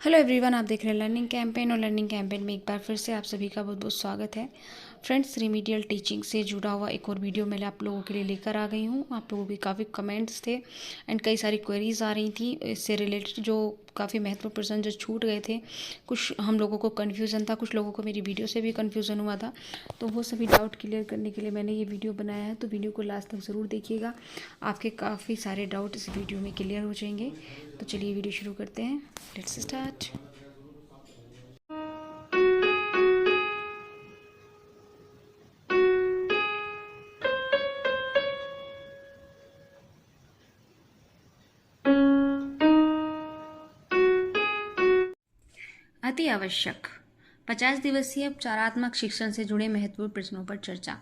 Hello everyone, आप देख रहे हैं लर्निंग कैंपेन और लर्निंग कैंपेन में एक बार फिर से आप सभी का बहुत बहुत स्वागत है। फ्रेंड्स, रिमीडियल टीचिंग से जुड़ा हुआ एक और वीडियो मैं आप लोगों के लिए लेकर आ गई हूँ। आप लोगों के काफ़ी कमेंट्स थे एंड कई सारी क्वेरीज आ रही थी इससे रिलेटेड, जो काफ़ी महत्वपूर्ण प्रश्न जो छूट गए थे। कुछ हम लोगों को कन्फ्यूज़न था, कुछ लोगों को मेरी वीडियो से भी कन्फ्यूज़न हुआ था, तो वो सभी डाउट क्लियर करने के लिए मैंने ये वीडियो बनाया है। तो वीडियो को लास्ट तक ज़रूर देखिएगा, आपके काफ़ी सारे डाउट इस वीडियो में क्लियर हो जाएंगे। तो चलिए वीडियो शुरू करते हैं। Let's start. अति आवश्यक 50 दिवसीय उपचारात्मक शिक्षण से जुड़े महत्वपूर्ण प्रश्नों पर चर्चा।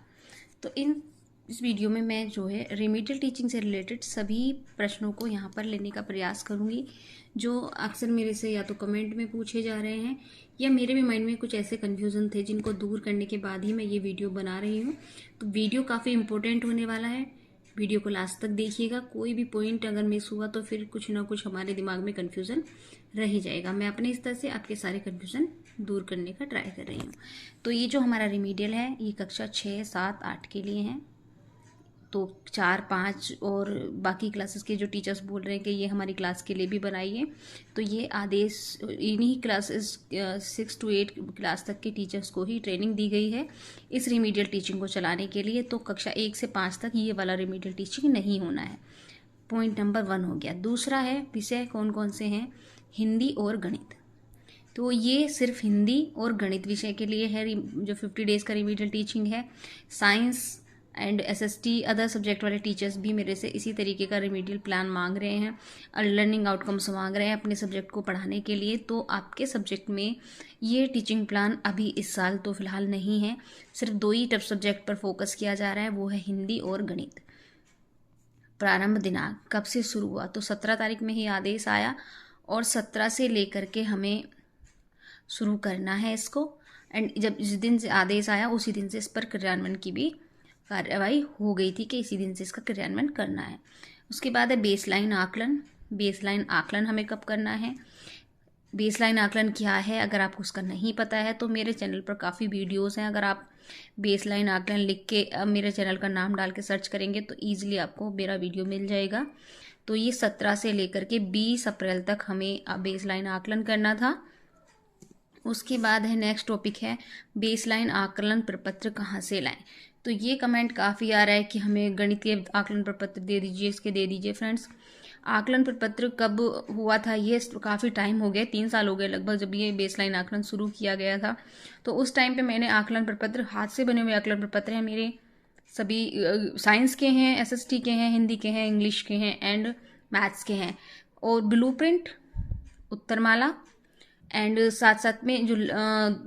तो इस वीडियो में मैं जो है रिमीडियल टीचिंग से रिलेटेड सभी प्रश्नों को यहाँ पर लेने का प्रयास करूँगी, जो अक्सर मेरे से या तो कमेंट में पूछे जा रहे हैं या मेरे भी माइंड में कुछ ऐसे कन्फ्यूज़न थे जिनको दूर करने के बाद ही मैं ये वीडियो बना रही हूँ। तो वीडियो काफ़ी इंपॉर्टेंट होने वाला है, वीडियो को लास्ट तक देखिएगा। कोई भी पॉइंट अगर मिस हुआ तो फिर कुछ ना कुछ हमारे दिमाग में कन्फ्यूज़न रह ही जाएगा। मैं अपने इस तरह से आपके सारे कन्फ्यूज़न दूर करने का ट्राई कर रही हूँ। तो ये जो हमारा रिमीडियल है ये कक्षा 6, 7, 8 के लिए है। तो 4, 5 और बाकी क्लासेस के जो टीचर्स बोल रहे हैं कि ये हमारी क्लास के लिए भी बनाइए, तो ये आदेश इन्हीं क्लासेस 6 to 8 क्लास तक के टीचर्स को ही ट्रेनिंग दी गई है इस रिमीडियल टीचिंग को चलाने के लिए। तो कक्षा 1 से 5 तक ये वाला रिमीडियल टीचिंग नहीं होना है। पॉइंट नंबर 1 हो गया। दूसरा है विषय कौन कौन से हैं, हिंदी और गणित। तो ये सिर्फ हिंदी और गणित विषय के लिए है जो 50 डेज का रिमीडियल टीचिंग है। Science and SST other subject वाले टीचर्स भी मेरे से इसी तरीके का रिमीडियल प्लान मांग रहे हैं और लर्निंग आउटकम्स मांग रहे हैं अपने सब्जेक्ट को पढ़ाने के लिए। तो आपके सब्जेक्ट में ये टीचिंग प्लान अभी इस साल तो फिलहाल नहीं है, सिर्फ 2 ही टफ सब्जेक्ट पर फोकस किया जा रहा है, वो है हिंदी और गणित। प्रारंभ दिनांक कब से शुरू हुआ, तो 17 तारीख में ही आदेश आया और 17 से लेकर के हमें शुरू करना है इसको। एंड जब जिस दिन से आदेश आया उसी दिन से इस पर क्रियान्वयन की भी कार्रवाई हो गई थी कि इसी दिन से इसका क्रियान्वयन करना है। उसके बाद है बेसलाइन आकलन। बेसलाइन आकलन हमें कब करना है, बेसलाइन आकलन क्या है, अगर आपको उसका नहीं पता है तो मेरे चैनल पर काफ़ी वीडियोस हैं। अगर आप बेसलाइन आकलन लिख के मेरे चैनल का नाम डाल के सर्च करेंगे तो ईजिली आपको मेरा वीडियो मिल जाएगा। तो ये 17 से लेकर के 20 अप्रैल तक हमें बेसलाइन आकलन करना था। उसके बाद है नेक्स्ट टॉपिक है बेसलाइन आकलन प्रपत्र कहाँ से लाएं। तो ये कमेंट काफ़ी आ रहा है कि हमें गणित के आकलन प्रपत्र दे दीजिए, इसके दे दीजिए। फ्रेंड्स, आकलन प्रपत्र कब हुआ था, ये काफ़ी टाइम हो गया, 3 साल हो गए लगभग जब ये बेसलाइन आकलन शुरू किया गया था। तो उस टाइम पे मैंने आकलन प्रपत्र, हाथ से बने हुए आकलन प्रपत्र हैं मेरे, सभी साइंस के हैं, एसएसटी के हैं, हिंदी के हैं, इंग्लिश के हैं एंड मैथ्स के हैं। और ब्लूप्रिंट, उत्तरमाला एंड साथ साथ में जो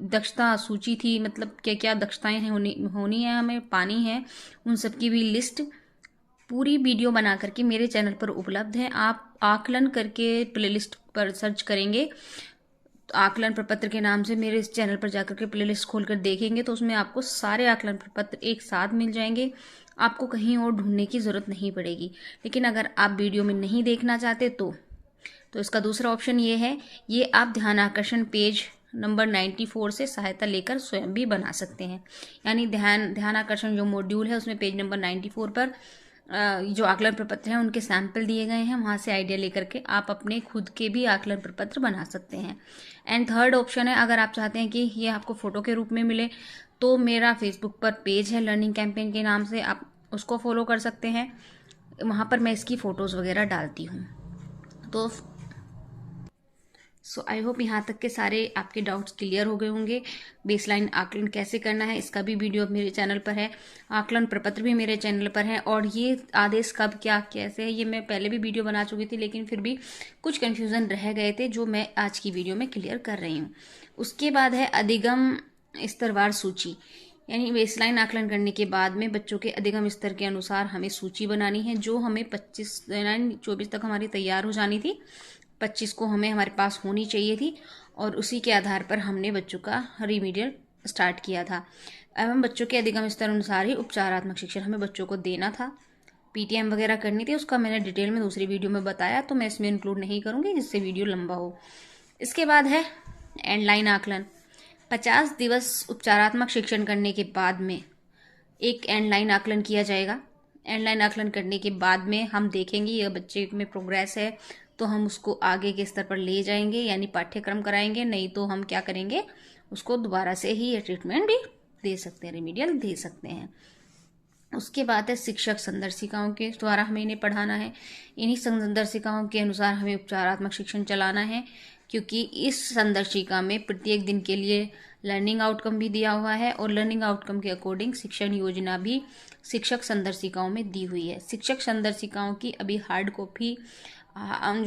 दक्षता सूची थी, मतलब क्या क्या दक्षताएं हैं होनी है हमें पानी है, उन सब की भी लिस्ट पूरी वीडियो बना करके मेरे चैनल पर उपलब्ध है। आप आकलन करके प्लेलिस्ट पर सर्च करेंगे तो आकलन प्रपत्र के नाम से मेरे इस चैनल पर जाकर के प्लेलिस्ट खोलकर देखेंगे तो उसमें आपको सारे आकलन प्रपत्र एक साथ मिल जाएंगे, आपको कहीं और ढूंढने की ज़रूरत नहीं पड़ेगी। लेकिन अगर आप वीडियो में नहीं देखना चाहते तो इसका दूसरा ऑप्शन ये है, ये आप ध्यान आकर्षण पेज नंबर 94 से सहायता लेकर स्वयं भी बना सकते हैं। यानी ध्यान आकर्षण जो मॉड्यूल है उसमें पेज नंबर 94 पर जो आकलन प्रपत्र हैं उनके सैंपल दिए गए हैं, वहाँ से आइडिया लेकर के आप अपने खुद के भी आकलन प्रपत्र बना सकते हैं। एंड थर्ड ऑप्शन है, अगर आप चाहते हैं कि ये आपको फ़ोटो के रूप में मिले तो मेरा फेसबुक पर पेज है लर्निंग कैंपेन के नाम से, आप उसको फॉलो कर सकते हैं। वहाँ पर मैं इसकी फ़ोटोज़ वगैरह डालती हूँ। तो आई होप यहाँ तक के सारे आपके डाउट्स क्लियर हो गए होंगे। बेसलाइन आकलन कैसे करना है इसका भी वीडियो मेरे चैनल पर है, आकलन प्रपत्र भी मेरे चैनल पर है, और ये आदेश कब क्या कैसे है ये मैं पहले भी वीडियो बना चुकी थी, लेकिन फिर भी कुछ कन्फ्यूज़न रह गए थे जो मैं आज की वीडियो में क्लियर कर रही हूँ। उसके बाद है अधिगम स्तरवार सूची, यानी बेसलाइन आकलन करने के बाद में बच्चों के अधिगम स्तर के अनुसार हमें सूची बनानी है, जो हमें 24 तक हमारी तैयार हो जानी थी। 25 को हमें हमारे पास होनी चाहिए थी और उसी के आधार पर हमने बच्चों का रिमीडियल स्टार्ट किया था। एवं बच्चों के अधिगम स्तर अनुसार ही उपचारात्मक शिक्षण हमें बच्चों को देना था। पीटीएम वगैरह करनी थी, उसका मैंने डिटेल में दूसरी वीडियो में बताया, तो मैं इसमें इंक्लूड नहीं करूँगी जिससे वीडियो लंबा हो। इसके बाद है एंड लाइन आकलन। 50 दिवस उपचारात्मक शिक्षण करने के बाद में एक एंड लाइन आकलन किया जाएगा। एंड लाइन आकलन करने के बाद में हम देखेंगे ये बच्चे में प्रोग्रेस है तो हम उसको आगे के स्तर पर ले जाएंगे, यानी पाठ्यक्रम कराएंगे, नहीं तो हम क्या करेंगे, उसको दोबारा से ही ये ट्रीटमेंट भी दे सकते हैं, रेमेडियल दे सकते हैं। उसके बाद है शिक्षक संदर्शिकाओं के द्वारा हमें इन्हें पढ़ाना है। इन्हीं संदर्शिकाओं के अनुसार हमें उपचारात्मक शिक्षण चलाना है, क्योंकि इस संदर्शिका में प्रत्येक दिन के लिए लर्निंग आउटकम भी दिया हुआ है और लर्निंग आउटकम के अकॉर्डिंग शिक्षण योजना भी शिक्षक संदर्शिकाओं में दी हुई है। शिक्षक संदर्शिकाओं की अभी जो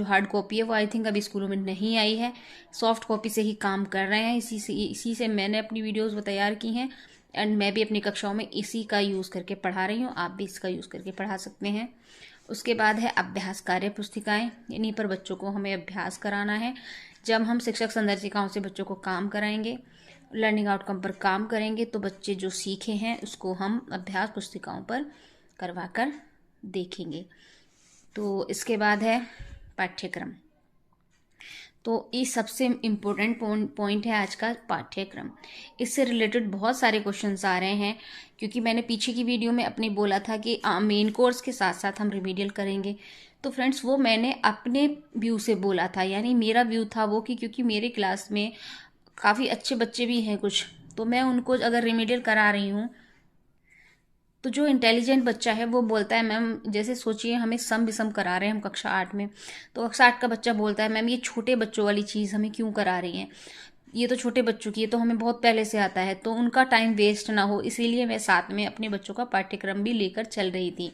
हार्ड कॉपी है वो आई थिंक अभी स्कूलों में नहीं आई है, सॉफ्ट कॉपी से ही काम कर रहे हैं। इसी से मैंने अपनी वीडियोज़ तैयार की हैं एंड मैं भी अपनी कक्षाओं में इसी का यूज़ करके पढ़ा रही हूँ, आप भी इसका यूज़ करके पढ़ा सकते हैं। उसके बाद है अभ्यास कार्य पुस्तिकाएं। इन्हीं पर बच्चों को हमें अभ्यास कराना है। जब हम शिक्षक संदर्शिकाओं से बच्चों को काम कराएंगे, लर्निंग आउटकम पर काम करेंगे, तो बच्चे जो सीखे हैं उसको हम अभ्यास पुस्तिकाओं पर करवा कर देखेंगे। तो इसके बाद है पाठ्यक्रम। तो ये सबसे इम्पोर्टेंट पॉइंट है आज का पाठ्यक्रम। इससे रिलेटेड बहुत सारे क्वेश्चंस आ रहे हैं, क्योंकि मैंने पीछे की वीडियो में अपनी बोला था कि मेन कोर्स के साथ साथ हम रिमेडियल करेंगे। तो फ्रेंड्स वो मैंने अपने व्यू से बोला था, यानी मेरा व्यू था वो कि क्योंकि मेरे क्लास में काफ़ी अच्छे बच्चे भी हैं कुछ, तो मैं उनको अगर रिमेडियल करा रही हूँ तो जो इंटेलिजेंट बच्चा है वो बोलता है मैम, जैसे सोचिए हमें सम विषम करा रहे हैं हम कक्षा 8 में, तो कक्षा 8 का बच्चा बोलता है मैम ये छोटे बच्चों वाली चीज़ हमें क्यों करा रही हैं, ये तो छोटे बच्चों की है, तो हमें बहुत पहले से आता है, तो उनका टाइम वेस्ट ना हो इसीलिए मैं साथ में अपने बच्चों का पाठ्यक्रम भी लेकर चल रही थी।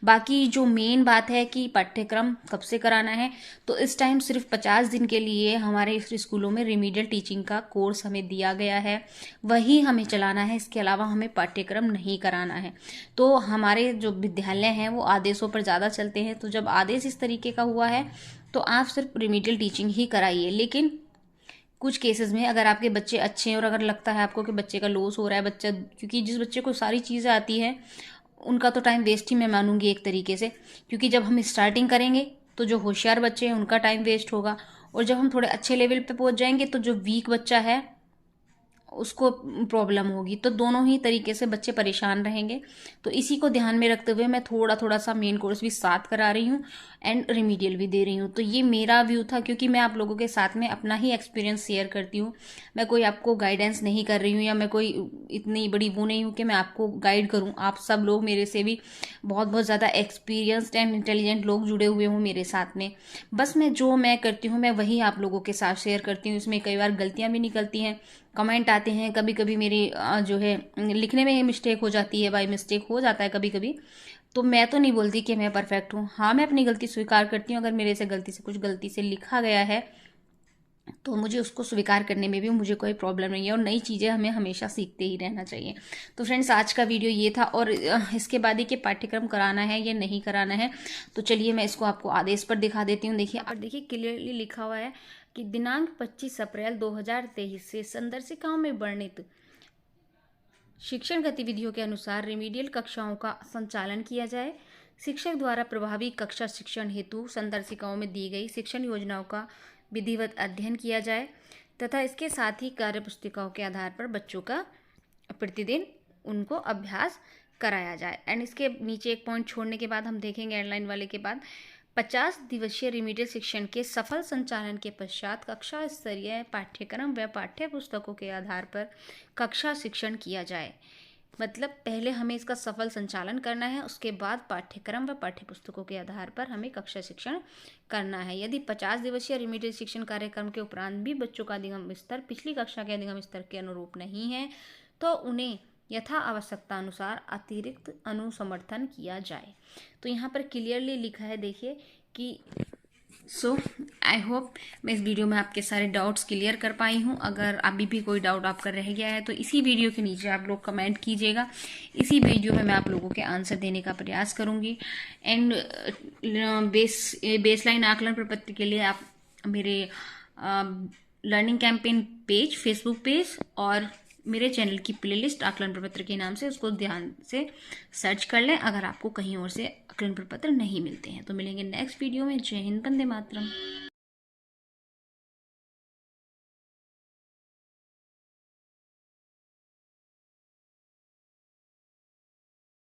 बाकी जो मेन बात है कि पाठ्यक्रम कब से कराना है, तो इस टाइम सिर्फ 50 दिन के लिए हमारे स्कूलों में रिमीडियल टीचिंग का कोर्स हमें दिया गया है, वही हमें चलाना है। इसके अलावा हमें पाठ्यक्रम नहीं कराना है। तो हमारे जो विद्यालय हैं वो आदेशों पर ज़्यादा चलते हैं, तो जब आदेश इस तरीके का हुआ है तो आप सिर्फ रिमीडियल टीचिंग ही कराइए। लेकिन कुछ केसेस में अगर आपके बच्चे अच्छे हैं और अगर लगता है आपको कि बच्चे का लॉस हो रहा है, बच्चा, क्योंकि जिस बच्चे को सारी चीज़ें आती है उनका तो टाइम वेस्ट ही मैं मानूंगी एक तरीके से, क्योंकि जब हम स्टार्टिंग करेंगे तो जो होशियार बच्चे हैं उनका टाइम वेस्ट होगा, और जब हम थोड़े अच्छे लेवल पे पहुंच जाएंगे तो जो वीक बच्चा है उसको प्रॉब्लम होगी। तो दोनों ही तरीके से बच्चे परेशान रहेंगे। तो इसी को ध्यान में रखते हुए मैं थोड़ा थोड़ा सा मेन कोर्स भी साथ करा रही हूँ एंड रिमीडियल भी दे रही हूँ। तो ये मेरा व्यू था, क्योंकि मैं आप लोगों के साथ में अपना ही एक्सपीरियंस शेयर करती हूँ। मैं कोई आपको गाइडेंस नहीं कर रही हूँ, या मैं कोई इतनी बड़ी वो नहीं हूँ कि मैं आपको गाइड करूँ। आप सब लोग मेरे से भी बहुत बहुत ज़्यादा एक्सपीरियंसड एंड इंटेलिजेंट लोग जुड़े हुए हों मेरे साथ में। बस मैं जो मैं करती हूँ मैं वही आप लोगों के साथ शेयर करती हूँ। इसमें कई बार गलतियाँ भी निकलती हैं, कमेंट आते हैं, कभी कभी मेरी जो है लिखने में मिस्टेक हो जाती है, बाई मिस्टेक हो जाता है कभी कभी। तो मैं तो नहीं बोलती कि मैं परफेक्ट हूँ, हाँ मैं अपनी गलती स्वीकार करती हूँ। अगर मेरे से गलती से लिखा गया है तो मुझे उसको स्वीकार करने में भी मुझे कोई प्रॉब्लम नहीं है, और नई चीज़ें हमें हमेशा सीखते ही रहना चाहिए। तो फ्रेंड्स आज का वीडियो ये था, और इसके बाद ही कि पाठ्यक्रम कराना है या नहीं कराना है, तो चलिए मैं इसको आपको आदेश पर दिखा देती हूँ। देखिए, और देखिए क्लियरली लिखा हुआ है कि दिनांक 25 अप्रैल 2023 से संदर्शिकाओं में वर्णित शिक्षण गतिविधियों के अनुसार रिमीडियल कक्षाओं का संचालन किया जाए। शिक्षक द्वारा प्रभावी कक्षा शिक्षण हेतु संदर्शिकाओं में दी गई शिक्षण योजनाओं का विधिवत अध्ययन किया जाए, तथा इसके साथ ही कार्य पुस्तिकाओं के आधार पर बच्चों का प्रतिदिन उनको अभ्यास कराया जाए। एंड इसके नीचे एक पॉइंट छोड़ने के बाद हम देखेंगे एंडलाइन वाले के बाद 50 दिवसीय रिमीडियल शिक्षण के सफल संचालन के पश्चात कक्षा स्तरीय पाठ्यक्रम व पाठ्य पुस्तकों के आधार पर कक्षा शिक्षण किया जाए। मतलब पहले हमें इसका सफल संचालन करना है, उसके बाद पाठ्यक्रम व पाठ्य पुस्तकों के आधार पर हमें कक्षा शिक्षण करना है। यदि 50 दिवसीय रिमीडियल शिक्षण कार्यक्रम के उपरांत भी बच्चों का अधिगम स्तर पिछली कक्षा के अधिगम स्तर के अनुरूप नहीं है तो उन्हें यथा आवश्यकता अनुसार अतिरिक्त अनुसमर्थन किया जाए। तो यहाँ पर क्लियरली लिखा है, देखिए कि सो आई होप मैं इस वीडियो में आपके सारे डाउट्स क्लियर कर पाई हूँ। अगर अभी भी कोई डाउट आपका रह गया है तो इसी वीडियो के नीचे आप लोग कमेंट कीजिएगा, इसी वीडियो में मैं आप लोगों के आंसर देने का प्रयास करूँगी। एंड बेसलाइन आकलन प्रपत्र के लिए आप मेरे learning campaign page, Facebook page और मेरे चैनल की प्लेलिस्ट आकलन प्रपत्र के नाम से उसको ध्यान से सर्च कर लें, अगर आपको कहीं और से आकलन प्रपत्र नहीं मिलते हैं। तो मिलेंगे नेक्स्ट वीडियो में। जय हिंद, वंदे मातरम।